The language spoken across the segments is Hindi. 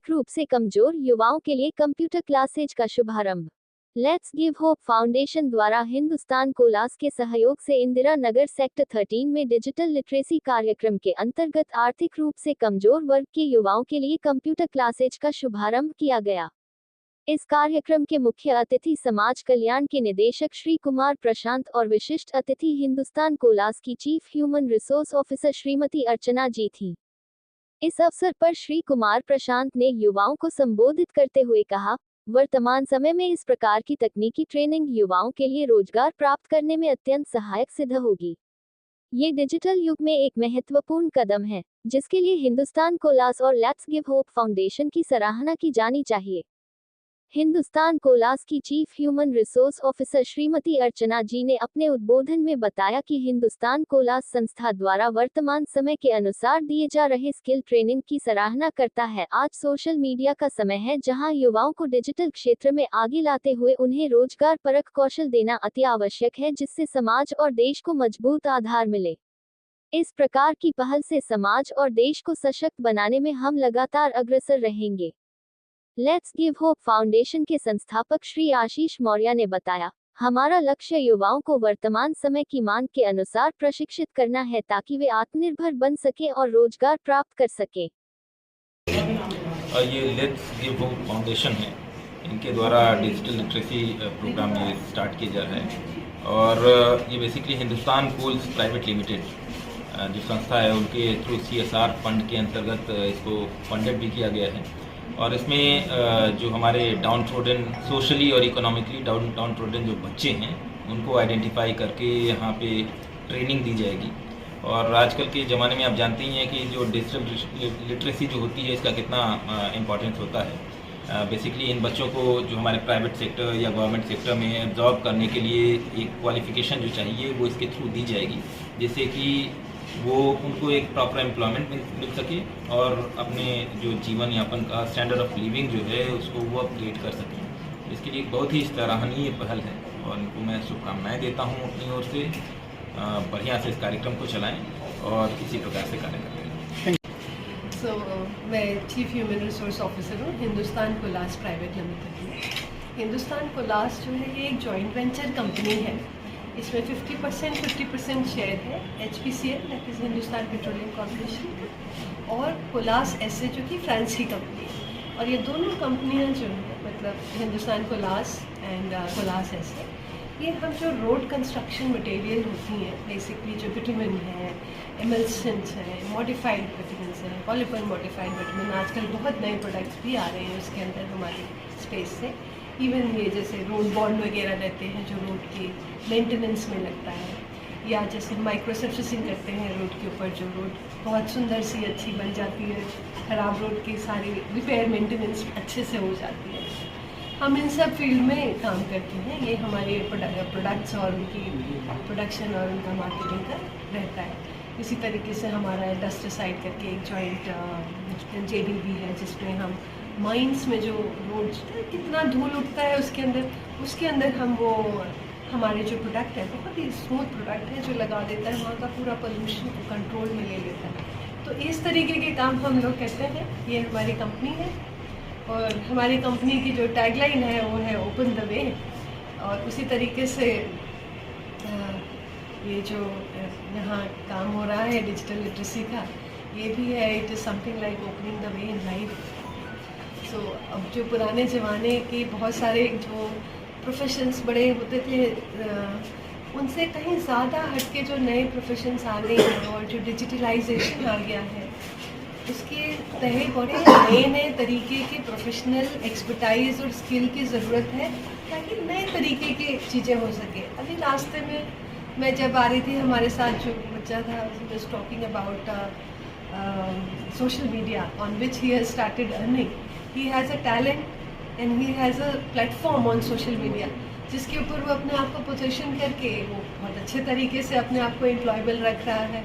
आर्थिक रूप से कमजोर युवाओं के लिए कंप्यूटर क्लासेज का शुभारंभ। लेट्स गिव होप फाउंडेशन द्वारा हिंदुस्तान कोलास के सहयोग से इंदिरा नगर सेक्टर 13 में डिजिटल लिटरेसी कार्यक्रम के अंतर्गत आर्थिक रूप से कमजोर वर्ग के युवाओं के लिए कंप्यूटर क्लासेज का शुभारंभ किया गया। इस कार्यक्रम के मुख्य अतिथि समाज कल्याण के निदेशक श्री कुमार प्रशांत और विशिष्ट अतिथि हिंदुस्तान कोलास की chief human resource officer Shrimati Archana ji थी। इस अवसर पर श्री कुमार प्रशांत ने युवाओं को संबोधित करते हुए कहा, वर्तमान समय में इस प्रकार की तकनीकी ट्रेनिंग युवाओं के लिए रोजगार प्राप्त करने में अत्यंत सहायक सिद्ध होगी। ये डिजिटल युग में एक महत्वपूर्ण कदम है, जिसके लिए हिंदुस्तान कोलास और लेट्स गिव होप फाउंडेशन की सराहना की जानी चाहिए। हिंदुस्तान कोलास की chief human resource officer Shrimati Archana ji ने अपने उद्बोधन में बताया कि हिंदुस्तान कोलास संस्था द्वारा वर्तमान समय के अनुसार दिए जा रहे स्किल ट्रेनिंग की सराहना करता है। आज सोशल मीडिया का समय है, जहां युवाओं को डिजिटल क्षेत्र में आगे लाते हुए उन्हें रोजगार परक कौशल देना अति आवश्यक है, जिससे समाज और देश को मजबूत आधार मिले। इस प्रकार की पहल से समाज और देश को सशक्त बनाने में हम लगातार अग्रसर रहेंगे। लेट्स गिव होप फाउंडेशन के संस्थापक श्री आशीष मौर्य ने बताया, हमारा लक्ष्य युवाओं को वर्तमान समय की मांग के अनुसार प्रशिक्षित करना है, ताकि वे आत्मनिर्भर बन सके और रोजगार प्राप्त कर सके। ये लेट्स गिव होप फाउंडेशन है, इनके द्वारा डिजिटल लिटरेसी प्रोग्राम ये स्टार्ट किया जा रहा है और ये basically Hindustan coals private limited जो संस्था है, उनके थ्रू CSR फंड के अंतर्गत इसको फंडेड भी किया गया है। और इसमें जो हमारे डाउन ट्रोडन सोशली और इकोनॉमिकली डाउन ट्रोडन जो बच्चे हैं, उनको आइडेंटिफाई करके यहाँ पे ट्रेनिंग दी जाएगी। और आजकल के ज़माने में आप जानते ही हैं कि जो डिजिटल लिटरेसी जो होती है, इसका कितना इम्पोर्टेंस होता है। बेसिकली इन बच्चों को जो हमारे प्राइवेट सेक्टर या गवर्नमेंट सेक्टर में एब्जॉर्ब करने के लिए एक क्वालिफिकेशन जो चाहिए वो इसके थ्रू दी जाएगी, जिससे कि वो उनको एक प्रॉपर एम्प्लॉयमेंट मिल सके और अपने जो जीवन यापन का स्टैंडर्ड ऑफ लिविंग जो है उसको वो अपग्रेड कर सकें। इसके लिए बहुत ही सराहनीय पहल है और इनको मैं शुभकामनाएं देता हूं अपनी ओर से। बढ़िया से इस कार्यक्रम को चलाएं और इसी प्रकार से कार्य करें। मैं चीफ ह्यूमन रिसोर्स ऑफिसर हूँ हिंदुस्तान कोलास प्राइवेट लिमिटेड में। हिंदुस्तान कोलास जो है ये एक जॉइंट वेंचर कंपनी है। इसमें 50% शेयर है HPCL, that is Hindustan petroleum corporation, और कोलास SA जो कि फ्रांस की कंपनी है। और ये दोनों कंपनियां जो है, मतलब हिंदुस्तान कोलास एंड कोलास SA, ये हम जो रोड कंस्ट्रक्शन मटेरियल होती हैं, बेसिकली जो बिटुमेन है, एमल्सेंट्स है, मॉडिफाइड बिटुमेंस है, पॉलीमर मॉडिफाइड बिटुमेन, आजकल बहुत नए प्रोडक्ट्स भी आ रहे हैं उसके अंदर हमारे स्पेस से। इवन ये जैसे रोड बॉन्ड वगैरह रहते हैं जो रोड की मेंटेनेंस में लगता है, या जैसे माइक्रो सर्फेसिंग करते हैं रोड के ऊपर, जो रोड बहुत सुंदर सी अच्छी बन जाती है, ख़राब रोड की सारी रिपेयर मेंटेनेंस अच्छे से हो जाती है। हम इन सब फील्ड में काम करते हैं। ये हमारे प्रोडक्ट्स और उनकी प्रोडक्शन और उनका मार्केटिंग का रहता है। इसी तरीके से हमारा डस्टिसाइड करके एक जॉइंट JDB है, जिसमें हम माइंस में जो रोड कितना धूल उठता है उसके अंदर हम वो हमारे जो प्रोडक्ट है, बहुत ही स्मूथ प्रोडक्ट है, जो लगा देता है, वहाँ का पूरा पोल्यूशन को कंट्रोल में ले लेता है। तो इस तरीके के काम हम लोग करते हैं। ये हमारी कंपनी है और हमारी कंपनी की जो टैगलाइन है वो है ओपन द वे। और उसी तरीके से ये जो यहाँ काम हो रहा है डिजिटल लिटरेसी का, ये भी है, it is something like opening the way in life. So अब जो पुराने ज़माने के बहुत सारे जो प्रोफेशंस बड़े होते थे, उनसे कहीं ज़्यादा हटके जो नए प्रोफेशंस आ गए हैं और जो डिजिटलाइजेशन आ गया है, उसके तहत बड़े नए तरीके के प्रोफेशनल एक्सपर्टाइज और स्किल की ज़रूरत है, ताकि नए तरीके की चीज़ें हो सके। अभी रास्ते में मैं जब आ रही थी, हमारे साथ जो बच्चा था, he was talking about social media on which he has started earning. He has a talent and he has a platform on social media, जिसके ऊपर वो अपने आप को पोजीशन करके वो बहुत अच्छे तरीके से अपने आप को एम्प्लॉयबल रख रहा है।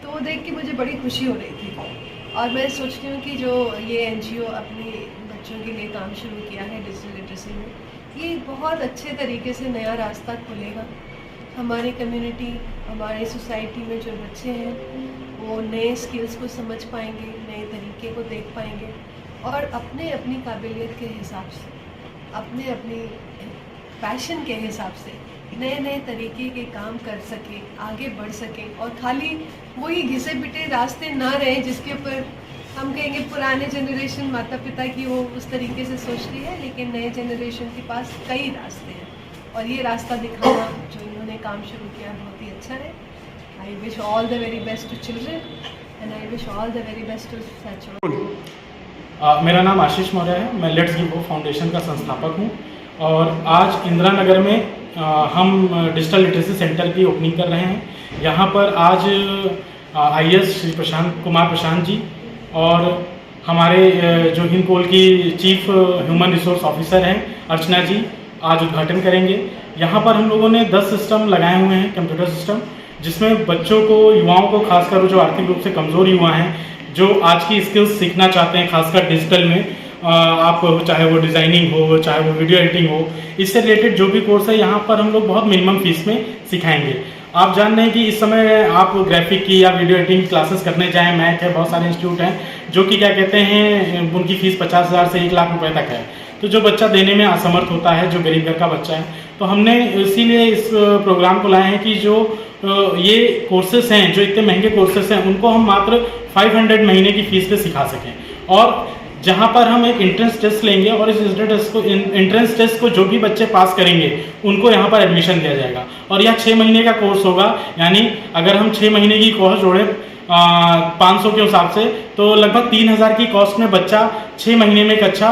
तो वो देख के मुझे बड़ी खुशी हो रही थी। और मैं सोचती हूँ कि जो ये NGO अपने बच्चों के लिए काम शुरू किया है डिजिटल लिटरेसी में, ये बहुत अच्छे तरीके से नया रास्ता खोलेगा। हमारी कम्युनिटी, हमारे सोसाइटी में जो बच्चे हैं वो नए स्किल्स को समझ पाएंगे, नए तरीके को देख पाएंगे और अपने अपनी काबिलियत के हिसाब से, अपने अपनी पैशन के हिसाब से नए नए तरीके के काम कर सके, आगे बढ़ सके, और खाली वही घिसे पिटे रास्ते ना रहे जिसके ऊपर हम कहेंगे पुराने जनरेशन माता पिता की वो उस तरीके से सोचती है, लेकिन नए जनरेशन के पास कई रास्ते हैं और ये रास्ता दिखाना जो इन्होंने काम शुरू किया बहुत ही अच्छा है। I wish all the very best to children and I wish all the very best to such. मेरा नाम आशीष मौर्य है, मैं लेट्स गिव होप फाउंडेशन का संस्थापक हूँ और आज इंदिरा नगर में हम डिजिटल लिटरेसी सेंटर की ओपनिंग कर रहे हैं। यहाँ पर आज IAS श्री कुमार प्रशांत जी और हमारे जो हिंदकोल की चीफ ह्यूमन रिसोर्स ऑफिसर हैं अर्चना जी आज उद्घाटन करेंगे। यहाँ पर हम लोगों ने 10 सिस्टम लगाए हुए हैं, कंप्यूटर सिस्टम, जिसमें बच्चों को, युवाओं को, खासकर जो आर्थिक रूप से कमज़ोर युवा हैं, जो आज की स्किल्स सीखना चाहते हैं, खासकर डिजिटल में, आप चाहे वो डिज़ाइनिंग हो, चाहे वो वीडियो एडिटिंग हो, इससे रिलेटेड जो भी कोर्स है यहाँ पर हम लोग बहुत मिनिमम फीस में सिखाएंगे। आप जान रहे हैं कि इस समय आप ग्राफिक की या वीडियो एडिटिंग की क्लासेस करने जाएँ, मैक है, बहुत सारे इंस्टीट्यूट हैं जो कि क्या कहते हैं उनकी फ़ीस 50,000 से 1 लाख रुपए तक है। तो जो बच्चा देने में असमर्थ होता है, जो गरीब घर का बच्चा है, तो हमने इसीलिए इस प्रोग्राम को लाए हैं कि जो ये कोर्सेस हैं, जो इतने महंगे कोर्सेस हैं, उनको हम मात्र 500 महीने की फ़ीस पे सिखा सकें। और जहाँ पर हम एक एंट्रेंस टेस्ट लेंगे और इस एंट्रेंस टेस्ट को जो भी बच्चे पास करेंगे उनको यहाँ पर एडमिशन दिया जाएगा। और यह 6 महीने का कोर्स होगा, यानी अगर हम 6 महीने की कॉस्ट जोड़े 500 के हिसाब से, तो लगभग 3000 की कॉस्ट में बच्चा 6 महीने में एक अच्छा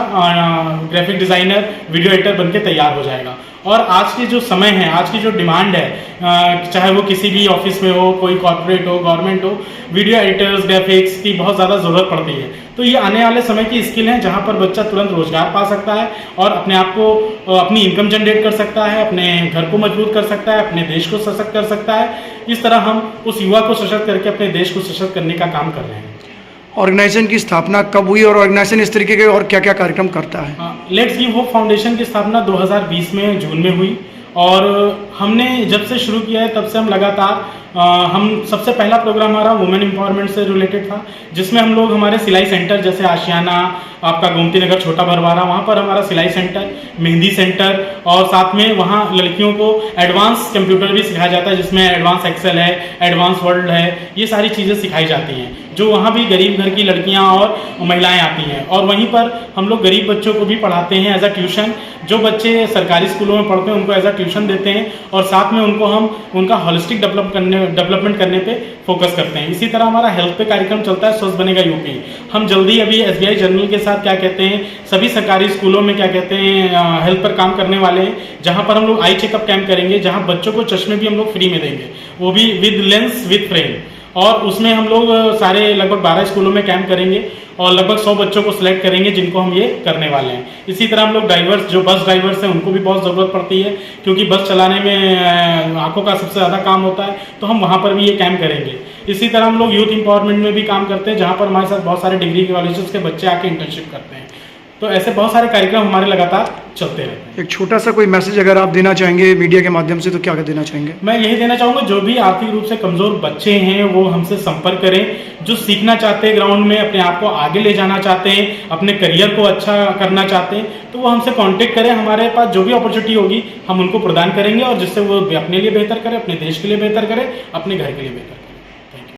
ग्राफिक डिज़ाइनर, वीडियो एडिटर बनके तैयार हो जाएगा। और आज के जो समय है, आज की जो डिमांड है, चाहे वो किसी भी ऑफिस में हो, कोई कॉर्पोरेट हो, गवर्नमेंट हो, वीडियो एडिटर्स, ग्राफिक्स की बहुत ज़्यादा ज़रूरत पड़ती है। तो ये आने वाले समय की स्किल है जहाँ पर बच्चा तुरंत रोजगार पा सकता है और अपने आप को, अपनी इनकम जनरेट कर सकता है, अपने घर को मजबूत कर सकता है, अपने देश को सशक्त कर सकता है। इस तरह हम उस युवा को सशक्त करके अपने देश को सशक्त करने का काम कर रहे हैं। ऑर्गेनाइजेशन की स्थापना कब हुई और ऑर्गेनाइजेशन इस तरीके के और क्या क्या कार्यक्रम करता है? लेट्स गिव होप फाउंडेशन की स्थापना 2020 में जून में हुई और हमने जब से शुरू किया है तब से हम लगातार हम सबसे पहला प्रोग्राम हमारा वुमेन एम्पावरमेंट से रिलेटेड था, जिसमें हम लोग हमारे सिलाई सेंटर जैसे आशियाना, आपका गोमती नगर, छोटा भरवारा, वहाँ पर हमारा सिलाई सेंटर, मेहंदी सेंटर, और साथ में वहाँ लड़कियों को एडवांस कंप्यूटर भी सिखाया जाता है, जिसमें एडवांस एक्सेल है, एडवांस वर्ड है, ये सारी चीज़ें सिखाई जाती हैं, जो वहाँ भी गरीब घर की लड़कियाँ और महिलाएं आती हैं। और वहीं पर हम लोग गरीब बच्चों को भी पढ़ाते हैं एज अ ट्यूशन। जो बच्चे सरकारी स्कूलों में पढ़ते हैं उनको एज अ ट्यूशन देते हैं और साथ में उनको हम उनका होलिस्टिक डेवलपमेंट करने पे फोकस करते हैं। इसी तरह हमारा हेल्थ पे कार्यक्रम चलता है, स्वस्थ बनेगा यूपी। हम जल्दी अभी SBI जर्नल के साथ क्या कहते हैं, सभी सरकारी स्कूलों में क्या कहते हैं हेल्थ पर काम करने वाले हैं, जहाँ पर हम लोग आई चेकअप कैंप करेंगे, जहाँ बच्चों को चश्मे भी हम लोग फ्री में देंगे, वो भी विद लेंस विद फ्रेम। और उसमें हम लोग सारे लगभग 12 स्कूलों में कैंप करेंगे और लगभग 100 बच्चों को सिलेक्ट करेंगे जिनको हम ये करने वाले हैं। इसी तरह हम लोग ड्राइवर्स, जो बस ड्राइवर्स हैं, उनको भी बहुत ज़रूरत पड़ती है क्योंकि बस चलाने में आंखों का सबसे ज़्यादा काम होता है, तो हम वहाँ पर भी ये कैंप करेंगे। इसी तरह हम लोग यूथ एम्पावरमेंट में भी काम करते हैं, जहाँ पर हमारे साथ बहुत सारे डिग्री कॉलेजेस के बच्चे आके इंटर्नशिप करते हैं। तो ऐसे बहुत सारे कार्यक्रम हमारे लगातार चलते रहते हैं। एक छोटा सा कोई मैसेज अगर आप देना चाहेंगे मीडिया के माध्यम से तो क्या देना चाहेंगे? मैं यही देना चाहूँगा, जो भी आर्थिक रूप से कमज़ोर बच्चे हैं वो हमसे संपर्क करें, जो सीखना चाहते हैं ग्राउंड में, अपने आप को आगे ले जाना चाहते हैं, अपने करियर को अच्छा करना चाहते हैं, तो वो हमसे कांटेक्ट करें। हमारे पास जो भी अपॉर्चुनिटी होगी हम उनको प्रदान करेंगे और जिससे वो अपने लिए बेहतर करें, अपने देश के लिए बेहतर करें, अपने घर के लिए बेहतर करें।